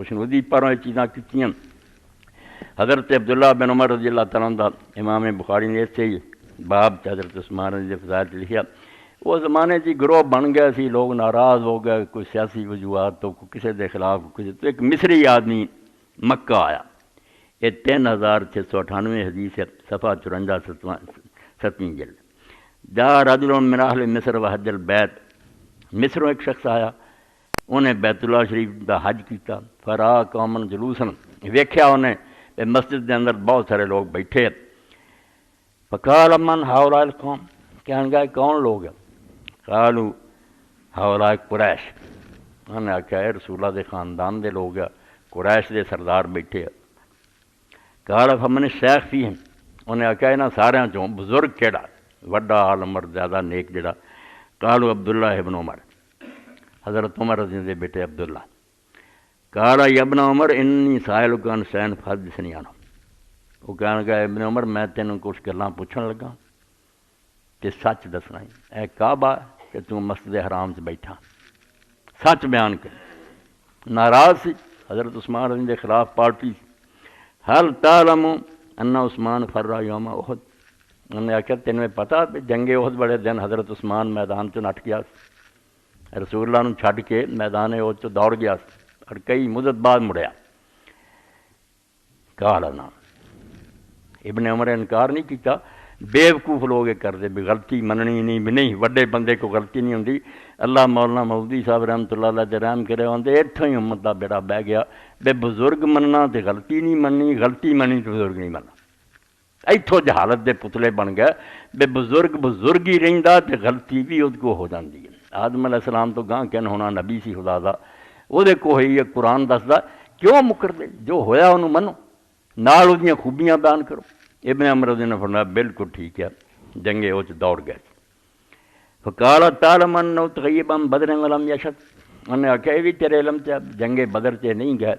خوشنودی پروں یہ چیزاں کیتیاں۔ حضرت عبداللہ بن عمر رضی اللہ تعالیٰ عنہ امام بخاری نے اسے ہی باب حضرت عثمان رضی فضائل لکھیا۔ وہ زمانے کی گروہ بن گئے سی، لوگ ناراض ہو گئے، کوئی سیاسی وجوہات تو کوئی کسی کے خلاف کسی تو ایک مصری آدمی مکہ آیا۔ یہ 3698 حدیث ہے، صفحہ 54 7ویں جلد۔ جا رجل من اہل مصر وحج البیت، مصروں ایک شخص آیا، انہیں بیت اللہ شریف دا حج کیتا۔ فرا قومن جلوسن، ویکھیا انہیں کہ مسجد دے اندر بہت سارے لوگ بیٹھے۔ فقال من ہؤلاء القوم، کہنے گا کون لوگ ہیں؟ قالوا ہؤلاء قریش، انہوں نے آخیا اے رسول اللہ دے خاندان دے لوگ ہیں، قریش دے سردار بیٹھے۔ قال فمن الشیخ فیہم، انہیں آخیا انہاں ساریاں چوں بزرگ کیڑا، وڈا عالم زیادہ نیک جڑا؟ قالوا عبداللہ ابن عمر، حضرت عمر رضی اللہ عنہ بیٹے عبداللہ۔ قال یا ابن عمر انی سائلک عن شیئن فحدثنی عنہ، وہ کہنے گا ابن عمر میں تینوں کچھ گلاں پوچھن لگا کہ سچ دسنا اے کعبہ کہ تو مسجد حرام سے بیٹھا، سچ بیان کر۔ ناراض سی، حضرت عثمان رضی کے خلاف پارٹی سی۔ حل تعلم ان عثمان فر یوم احد، انہوں نے آخیا تینوں پتہ جنگ احد بڑے دن حضرت عثمان میدان چ نٹ گیا، رسول اللہ نو چھڈ کے میدان احد چ دوڑ گیا اور کئی مدت بعد مڑیا۔ قال نعم، ابن عمر نے انکار نہیں کیتا۔ بیوقوف لوگ یہ کرتے بھی غلطی مننی نہیں، بھی نہیں وڈے بندے کو غلطی نہیں ہوندی۔ اللہ مولانا مودودی صاحب رحمۃ اللہ علیہ رحم کرے ہوندے اتھوں ہی امت دا بیڑا بہ گیا، بے بزرگ مننا تے غلطی نہیں مننی، غلطی مننی تے بزرگ نہیں مننا۔ ایتھوں جہالت دے پتلے بن گئے، بے بزرگ بزرگ ہی رہندا تے غلطی بھی اس کو ہو جاندی ہے۔ آدم علیہ السلام تو گاں کن ہونا نبی سی خدا دا، وہ دے کو ہوئی ہے قرآن دسدا، کیوں مکر دے؟ جو ہویا انہوں منو، نال وہ دیاں خوبیاں بیان کرو۔ ابن عمر رضی اللہ عنہ نے فرمایا بالکل ٹھیک ہے، جنگے وہ دوڑ گئے۔ فقال تعلم انه تغیب عن بدر ولم یشهد، انہوں نے آخیا یہ بھی تیرے علم سے جنگ بدر سے نہیں گئے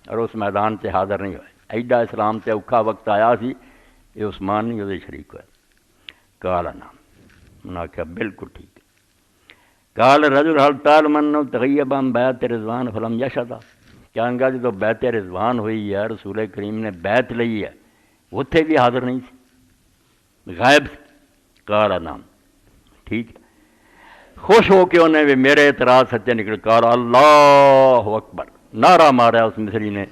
اور اس میدان سے حاضر نہیں ہوئے، ایڈا اسلام سے اوکھا وقت آیا سی، یہ عثمان نہیں وہ شریک ہوئے۔ قال نعم، انہوں نے آخیا بالکل ٹھیک ہے۔ قال رجل هل تعلم انه تغیب عن بیعت رضوان فلم یشهد، کہنے گا جب بیعت رضوان ہوئی ہے، رسول کریم نے بیعت لئی ہے، اتھے بھی حاضر نہیں سی، غائب سی۔ قال نعم، ٹھیک ہے۔ خوش ہو کے انہیں بھی میرے اعتراض سچے نکل۔ قال اللہ اکبر، نعرہ مارا اس مصری نے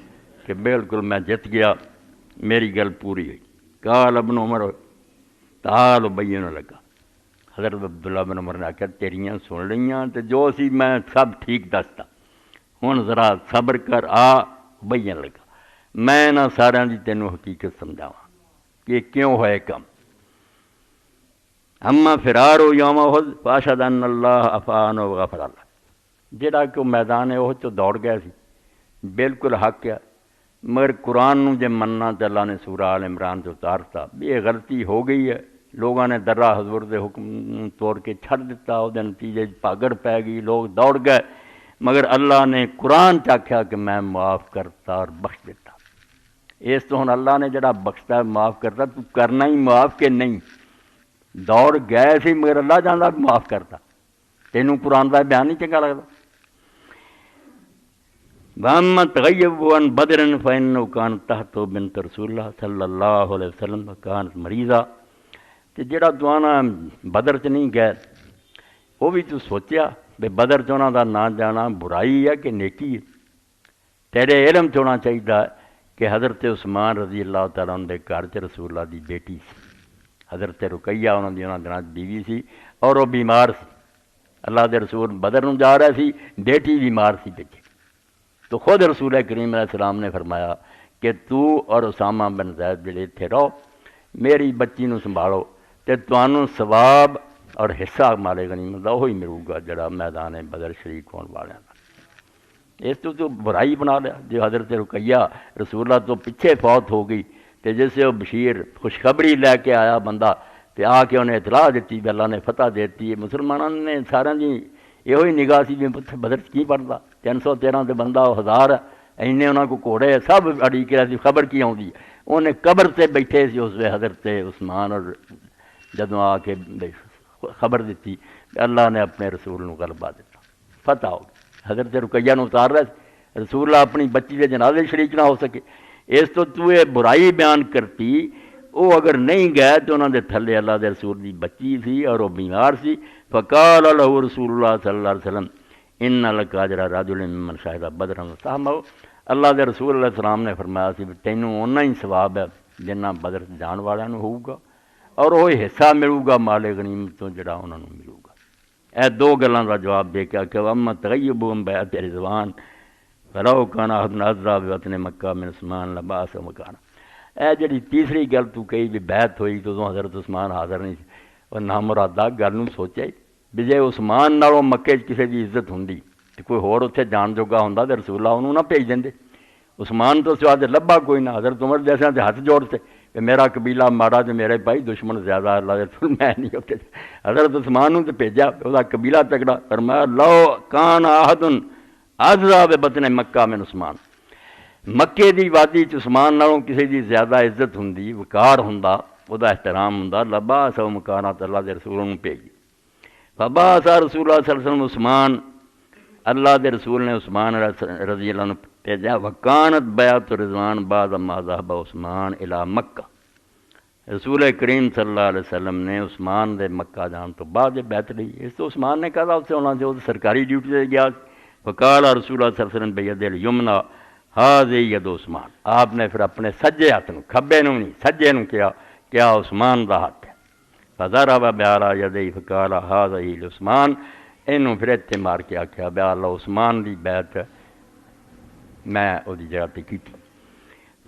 کہ بالکل میں جت گیا، میری گل پوری ہوئی۔ قال ابن عمر تعال بین لگا، حضرت عبداللہ بن عمر نے آخیا تیریاں سن لیاں تے جو سی میں سب ٹھیک دستا، ہن ذرا صبر کر، آ بین لگا، میں نہ سارا دی تینوں حقیقت سمجھاواں کہ کیوں ہوئے کم۔ اما فرار یوم احد فاشهد ان اللہ عفا عنہ وغفر اللہ، جہاں کہ میدان احد تو دوڑ گیا سی، بالکل حق ہے، مگر قرآن نو جے مننا تے اللہ نے سورہ آل عمران سے اتارتا بھی یہ غلطی ہو گئی ہے، لوگوں نے درہ حضور دے حکم توڑ کے چھڑ دیتا، وہ دے نتیجے پاگڑ پہ گئی، لوگ دوڑ گئے، مگر اللہ نے قرآن چاکھیا کہ میں معاف کرتا اور بخش دیتا۔ اس تو ہن اللہ نے جڑا بخشتا ہے معاف کرتا، تو کرنا ہی معاف کہ نہیں؟ دوڑ گئے سی مگر اللہ جاندا بھی معاف کرتا، تینوں قرآن دا بیان نہیں چنگا لگتا؟ وَأَمَّا تَغَيُّبُ عَنْ بَدْرٍ فَإِنَّهُ كَانَتْ تَحْتُهُ بِنْتُ رسول اللہ صلی اللہ علیہ وسلم وَكَانَتْ مَرِيضًا، کہ جڑا تو آنا بدر چ نہیں گئے، وہ بھی تو سوچیا بے بدر چ انہاں دا نہ جانا برائی ہے کہ نیکی ہے؟ تیرے علم چ ہونا چاہیے کہ حضرت عثمان رضی اللہ تعالیٰ عنہ دے گھر چ رسول اللہ دی بیٹی سی، حضرت رقیہ انہوں دی انہاں دنوں بیوی سی، اور وہ بیمار سی، اللہ دے رسول بدر نوں جا رہے سی، بیٹی بیمار سی پیچھے، تو خود رسول کریم علیہ السلام نے فرمایا کہ تو اور اسامہ بن زید جڑے اتھے رہو، میری بچی نوں سنبھالو، تے تانوں ثواب اور حصہ مال غنیمت دا وہی ملے گا جڑا میدان بدر شریک ہون والیاں دا۔ اس تو برائی بنا لیا۔ جو حضرت رقیہ رسول اللہ تو پیچھے فوت ہو گئی، تے جیسے وہ بشیر خوشخبری لے کے آیا بندہ، تے آ کے انہیں اطلاع دیتی بھی اللہ نے فتح دیتی ہے، مسلمانوں نے سارا دی یہ نگاہ سی بھی بدر کی پڑھتا، 313 تے بندہ 1000 ہے، اینے انہوں کو گھوڑے سب اڑی کے سی، خبر کی آؤں دی انہیں قبر سے بیٹھے سی اس وقت حضرت عثمان، اور جدوں آ کے خبر دیتی اللہ نے اپنے رسول نو غلبہ دیتا، فتح ہو گئی۔ حضرت رقیہ نو اتار رہے رسول اللہ اپنی بچی کے جنازے شریک نہ ہو سکے، اس تو یہ برائی بیان کرتی، وہ اگر نہیں گئے تو انہوں نے تھلے اللہ دے رسول دی بچی سی اور وہ بیمار سی، فقال له رسول اللہ صلی اللہ علیہ وسلم ان لک اجر رجل ممن شهد بدرا وصحبه، اللہ دے رسول علیہ السلام نے فرمایا سی تینوں اُنّا ہی ثواب ہے جنہ بدر جان والوں ہوگا، اور وہ حصہ ملے گا مال غنیمت تو جڑا انہوں نے ملے گا۔ اے دو گلاں کا جواب دے کے کہ اما تغیبهم بیعت رضوان فلو کان احد اعذرا بوطن مکہ من عثمان لباس مکان، اے جڑی تیسری گل تو کہی بھی بیعت ہوئی تو حضرت عثمان حاضر نہیں سی، اور نامرادہ گل نوں سوچیا بھی جے عثمان نالوں مکے کسی دی عزت ہوندی تے کوئی ہور اتنے جان جوگا ہوندا تے رسول اللہ انہوں نہ بھیج دیندے، عثمان تو سوا لبا کوئی نہ، حضرت عمر جیسے ہاتھ جوڑتے کہ میرا قبیلہ ماڑا جو میرے بھائی دشمن زیادہ اللہ دے رسول میں نہیں ہوتے، حضرت عثمان نے تو بھیجا وہ قبیلہ تگڑا، فرمایا لو کان احد اعذرا ببطن مکہ من عثمان، مکے دی وادی چ عثمان نالوں کسی دی زیادہ عزت ہوندی، وقار ہوندا، وہ احترام ہوندا، لباس و مکانات اللہ دے رسول نے بھیجی، فبعث رسول اللہ صلی اللہ علیہ وسلم عثمان، اللہ دے رسول نے عثمان رضی اللہ عنہ بھیجا، وکانت بیعت رضوان بعد ما ذهب عثمان الی مکہ، رسول کریم صلی اللہ علیہ وسلم نے عثمان دے مکہ جان تو بعد بیعت لی، اس تو عثمان نے کہا اس سے ہونا جو سرکاری ڈیوٹی سے گیا، فقال رسول اللہ صلی اللہ علیہ وسلم بید الیمنا هذه ید عثمان، آپ نے پھر اپنے سجے ہاتھ نو، کھبے نو نہیں سجے نو کیا عثمان دا ہاتھ ہے، فضرب بعلی یدیہ فقال هذه لعثمان، اینوں پھر اتنے مار کے آخیا بیا اللہ عثمان دی بیعت میں وہ جگہ تے کیتی،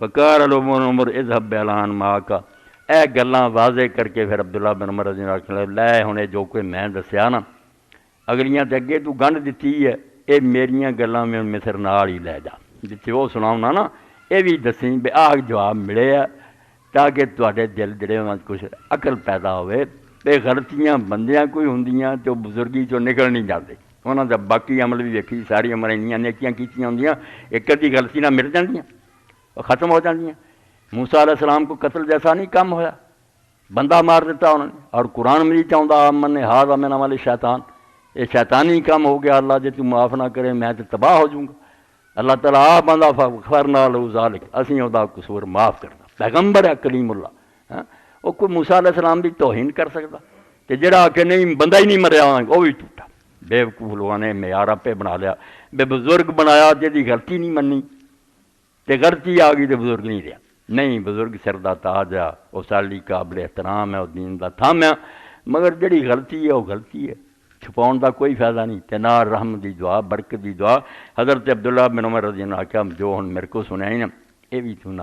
فقال له عمر اذهب باعلان معك، اے گلاں واضح کر کے پھر عبداللہ بن عمر رضی اللہ عنہ لے ہونے جو کوئی میں دسیا نا اگلیاں تے اگے تو گنڈ دیتی ہے، اے میریاں گلاں میں مصر نال ہی لے جا، جتھے وہ سناؤنا نا یہ بھی دسیں بھی آگ جواب ملے ہے تاکہ تواڈے دل جڑے انہاں کچھ عقل پیدا ہوئے، تے غلطیاں بندیاں کوئی ہوندیاں تو بزرگی چوں نکل نہیں جاتے، انہاں دا باقی عمل بھی ویکھی ساری عمر انیاں نیکیاں کیتیاں ہوندیاں، ایک ادھی غلطی نہ مٹ جاندیاں ختم ہو جاندیاں۔ موسیٰ علیہ السلام کو قتل جیسا نہیں کم ہویا، بندہ مار دیتا انہوں نے، اور قرآن مجید چاہتا من ھذا من عمل شیطان، یہ شیطانی کام ہو گیا، اللہ جے تو معاف نہ کرے میں تو تباہ ہو جوں گا، اللہ تعالیٰ آپ بندہ فغفرنا لہ ذالک، اسیں دا قصور معاف کرنا، پیغمبر ہے کلیم اللہ، وہ کوئی موسیٰ علیہ السلام بھی توہین کر سکتا، کہ جڑا کہ نہیں بندہ ہی نہیں مریا وہ بھی جھوٹا، بے وقوف لوگوں نے معیار اپے بنا لیا، بے بزرگ بنایا جہی غلطی نہیں منی تے غلطی آ گئی تے بزرگ نہیں رہا، نہیں بزرگ سر دا تاج ہے، وہ سالی قابل احترام ہے، وہ دین دا تھام ہے، مگر جڑی غلطی ہے وہ غلطی ہے، چھپاؤن دا کوئی فائدہ نہیں، تے نہ رحم دی دعا برکت دی دعا، حضرت عبداللہ بن عمر رضی اللہ عنہ جو ہن میرے کو سنائی نا یہ بھی تو نہ